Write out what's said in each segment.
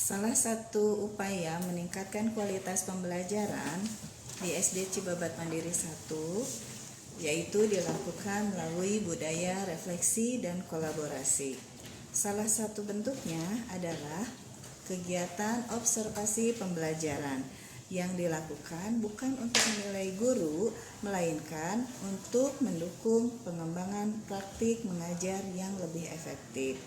Salah satu upaya meningkatkan kualitas pembelajaran di SD Cibabat Mandiri 1 yaitu dilakukan melalui budaya refleksi dan kolaborasi. Salah satu bentuknya adalah kegiatan observasi pembelajaran yang dilakukan bukan untuk menilai guru, melainkan untuk mendukung pengembangan praktik mengajar yang lebih efektif.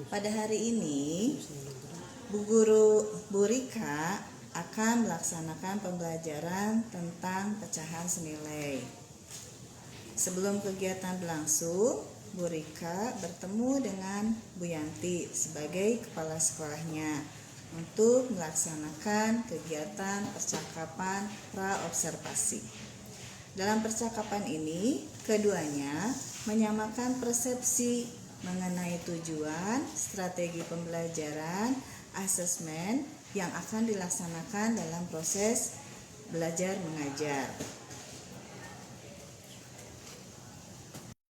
Pada hari ini, Bu Guru Bu Rika akan melaksanakan pembelajaran tentang pecahan senilai. Sebelum kegiatan berlangsung, Bu Rika bertemu dengan Bu Yanti sebagai kepala sekolahnya untuk melaksanakan kegiatan percakapan pra-observasi. Dalam percakapan ini, keduanya menyamakan persepsi mengenai tujuan, strategi pembelajaran, asesmen yang akan dilaksanakan dalam proses belajar mengajar.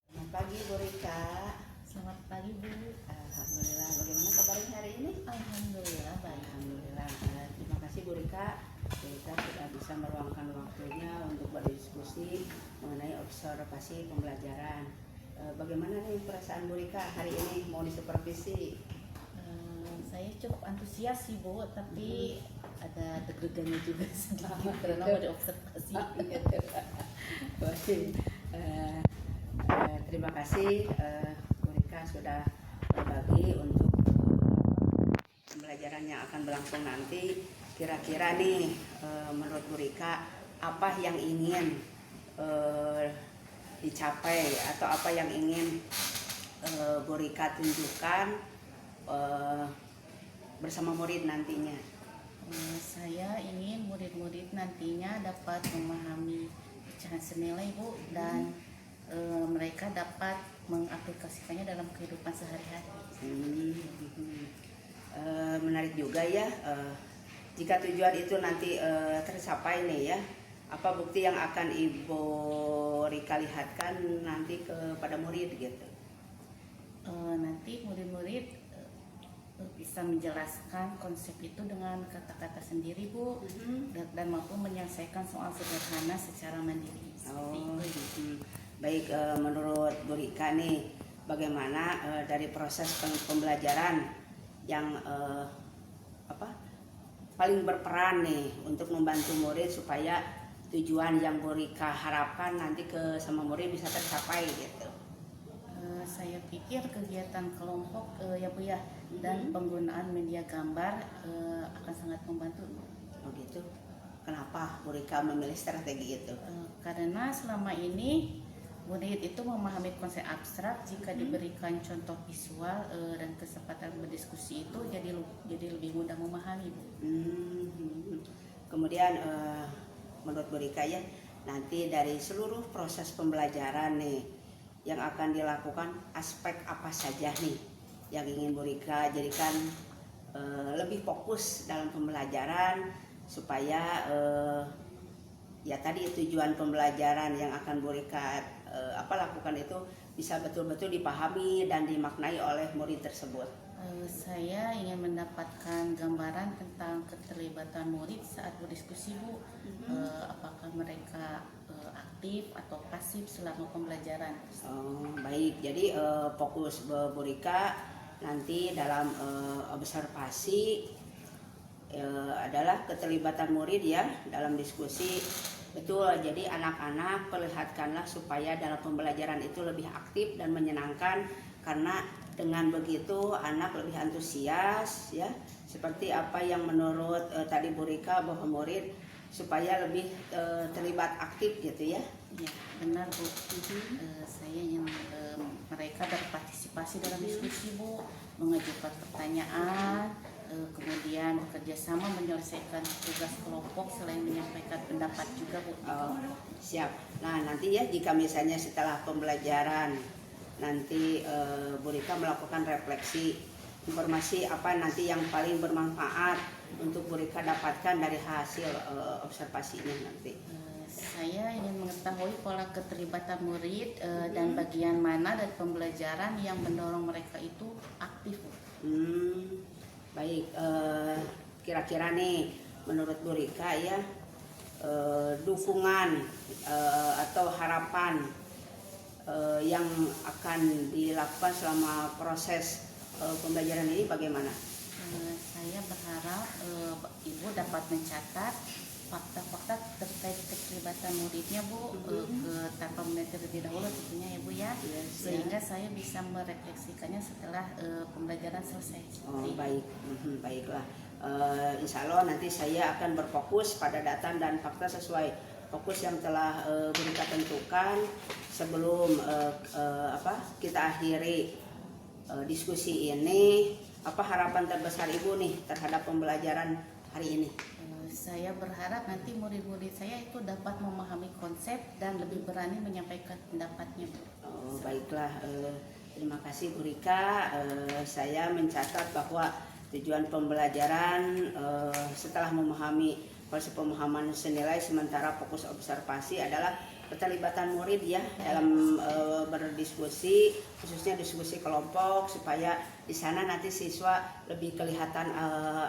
Selamat pagi Bu Rika. Selamat pagi Bu. Alhamdulillah. Bagaimana kabarnya hari ini? Alhamdulillah baik. Alhamdulillah. Terima kasih Bu Rika. Kita sudah bisa meluangkan waktunya untuk berdiskusi mengenai observasi pembelajaran. Bagaimana nih perasaan Bu Rika hari ini mau disupervisi? Saya cukup antusias sih Bu, tapi ada deg-degannya juga sedikit karena mau diobservasi. Baik. Terima kasih Bu Rika sudah berbagi untuk pembelajaran yang akan berlangsung nanti. Kira-kira nih menurut Bu Rika apa yang ingin dicapai atau apa yang ingin Bu Rika tunjukkan bersama murid nantinya? Saya ingin murid-murid nantinya dapat memahami pecahan senilai Bu, dan mereka dapat mengaplikasikannya dalam kehidupan sehari-hari. Menarik juga ya. Jika tujuan itu nanti tercapai nih ya, apa bukti yang akan Ibu Rika lihatkan nanti kepada murid gitu? Nanti murid-murid bisa menjelaskan konsep itu dengan kata-kata sendiri Bu, dan mampu menyelesaikan soal sederhana secara mandiri. Baik, menurut Bu Rika nih, bagaimana dari proses pembelajaran yang paling berperan nih untuk membantu murid supaya tujuan yang Bu Rika harapkan nanti sama murid bisa tercapai gitu? Saya pikir kegiatan kelompok ya Bu ya, dan penggunaan media gambar akan sangat membantu. Oh gitu. Kenapa Bu Rika memilih strategi itu? Karena selama ini murid itu memahami konsep abstrak jika diberikan contoh visual dan kesempatan berdiskusi itu jadi lebih mudah memahami Bu. Kemudian menurut Bu Rika ya, nanti dari seluruh proses pembelajaran nih yang akan dilakukan, aspek apa saja nih yang ingin Bu Rika jadikan lebih fokus dalam pembelajaran supaya ya tadi tujuan pembelajaran yang akan Bu Rika lakukan itu bisa betul-betul dipahami dan dimaknai oleh murid tersebut? Saya ingin mendapatkan gambaran tentang keterlibatan murid saat berdiskusi Bu. Apakah mereka aktif atau pasif selama pembelajaran? Baik, jadi fokus Bu Rika nanti dalam observasi adalah keterlibatan murid ya dalam diskusi. Betul, jadi anak-anak perlihatkanlah supaya dalam pembelajaran itu lebih aktif dan menyenangkan, karena dengan begitu anak lebih antusias ya, seperti apa yang menurut tadi Bu Rika bahwa murid supaya lebih terlibat aktif gitu ya. Ya, benar Bu. Saya ingin mereka berpartisipasi dalam diskusi Bu, mengajukan pertanyaan, kemudian bekerja sama menyelesaikan tugas kelompok selain menyampaikan pendapat juga Bu. Siap. Nah nanti ya, jika misalnya setelah pembelajaran nanti Bu Rika melakukan refleksi, informasi apa nanti yang paling bermanfaat untuk Bu Rika dapatkan dari hasil observasinya nanti? Saya ingin mengetahui pola keterlibatan murid dan bagian mana dari pembelajaran yang mendorong mereka itu aktif. Baik, kira-kira nih menurut Bu Rika ya, dukungan atau harapan yang akan dilakukan selama proses pembelajaran ini bagaimana? Saya berharap Ibu dapat mencatat fakta-fakta terkait keterlibatan muridnya Bu, tanpa meneliti terlebih dahulu tentunya ya Bu ya, sehingga saya bisa merefleksikannya setelah pembelajaran selesai. Oh, baik, baiklah. Insya Allah nanti saya akan berfokus pada data dan fakta sesuai fokus yang telah Bu Rika tentukan sebelum kita akhiri diskusi ini. Apa harapan terbesar Ibu nih terhadap pembelajaran hari ini? Saya berharap nanti murid-murid saya itu dapat memahami konsep dan lebih berani menyampaikan pendapatnya Bu. Oh, baiklah, terima kasih Bu Rika. Saya mencatat bahwa tujuan pembelajaran setelah memahami konsep pemahaman senilai sementara fokus observasi adalah keterlibatan murid ya dalam berdiskusi, khususnya diskusi kelompok, supaya di sana nanti siswa lebih kelihatan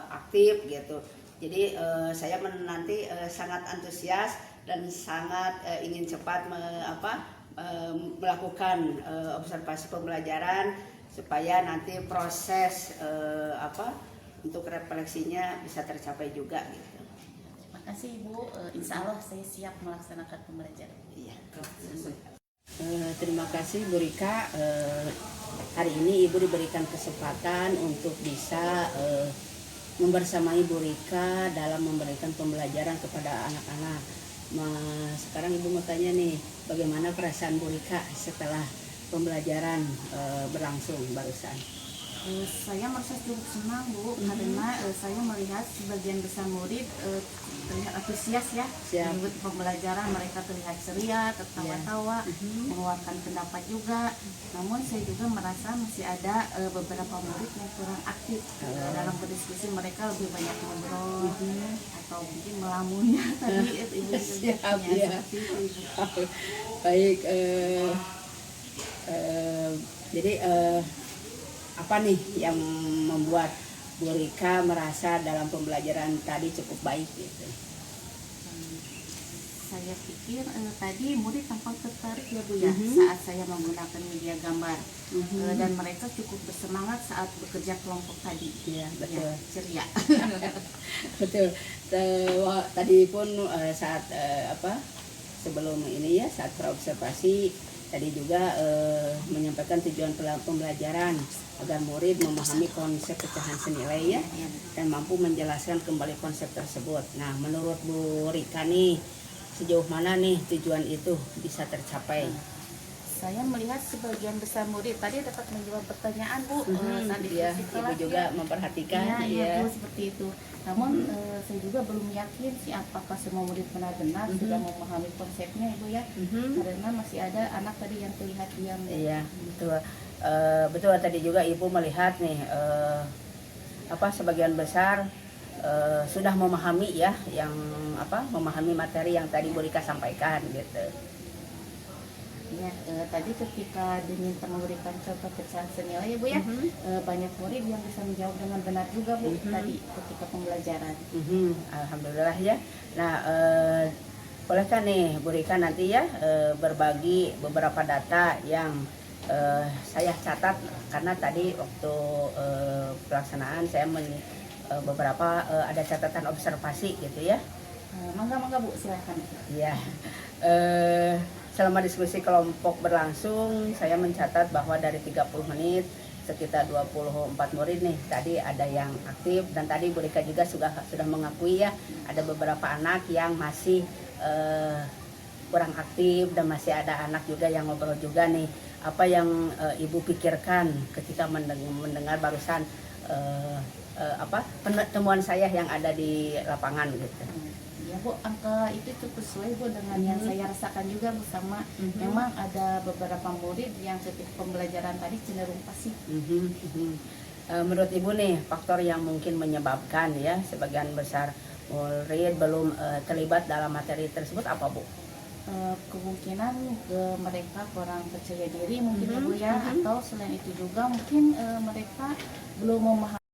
aktif gitu. Jadi saya nanti sangat antusias dan sangat ingin cepat melakukan observasi pembelajaran supaya nanti proses untuk refleksinya bisa tercapai juga gitu. Terima kasih Ibu, insya Allah saya siap melaksanakan pembelajaran. Iya. Terima kasih Bu Rika. Hari ini Ibu diberikan kesempatan untuk bisa membersamai Bu Rika dalam memberikan pembelajaran kepada anak-anak. Sekarang Ibu mau tanya nih, bagaimana perasaan Bu Rika setelah pembelajaran berlangsung barusan? Saya merasa cukup senang Bu, karena saya melihat sebagian besar murid terlihat antusias ya mengikuti pembelajaran. Mereka terlihat ceria, tertawa-tawa, mengeluarkan pendapat juga. Namun saya juga merasa masih ada beberapa murid yang kurang aktif dalam berdiskusi. Mereka lebih banyak ngobrol atau mungkin melamun ya tadi Ibu Siap, ya. seperti itu Ibu. Baik, jadi apa nih yang membuat Bu Rika merasa dalam pembelajaran tadi cukup baik gitu? Saya pikir tadi murid tampak tertarik ya Bu ya saat saya menggunakan media gambar, dan mereka cukup bersemangat saat bekerja kelompok tadi. Iya, betul. Ya, ceria. Betul. Tadi pun saat sebelum ini ya, saat praobservasi tadi juga menyampaikan tujuan pembelajaran agar murid memahami konsep pecahan senilai ya, dan mampu menjelaskan kembali konsep tersebut. Nah, menurut Bu Rika nih, sejauh mana nih tujuan itu bisa tercapai? Saya melihat sebagian besar murid tadi dapat menjawab pertanyaan Bu, tadi Ya, Ibu juga memperhatikan ya Bu, seperti itu. Namun saya juga belum yakin sih apakah semua murid benar-benar sudah memahami konsepnya Ibu ya, karena masih ada anak tadi yang terlihat diam. Iya, betul. Betul tadi juga Ibu melihat nih sebagian besar sudah memahami ya, yang memahami materi yang tadi Bu Rika sampaikan gitu. Ya, tadi ketika diminta memberikan contoh pecahan senilai ya Bu ya, banyak murid yang bisa menjawab dengan benar juga Bu tadi ketika pembelajaran. Alhamdulillah ya. Nah, bolehkah nih Bu Rika nanti ya berbagi beberapa data yang saya catat, karena tadi waktu pelaksanaan saya beberapa ada catatan observasi gitu ya. Mangga Bu, silakan. Iya. Selama diskusi kelompok berlangsung, saya mencatat bahwa dari 30 menit sekitar 24 murid nih tadi ada yang aktif, dan tadi Bu Rika juga sudah mengakui ya ada beberapa anak yang masih kurang aktif, dan masih ada anak juga yang ngobrol juga nih. Apa yang Ibu pikirkan ketika mendengar barusan temuan saya yang ada di lapangan gitu? Ya Bu, angka itu cukup sesuai Bu dengan yang saya rasakan juga Bu, sama. Memang ada beberapa murid yang ketika pembelajaran tadi cenderung pasif. Menurut Ibu nih, faktor yang mungkin menyebabkan ya sebagian besar murid belum terlibat dalam materi tersebut apa Bu? Kemungkinan mereka kurang percaya diri mungkin ya Bu ya, atau selain itu juga mungkin mereka belum memahami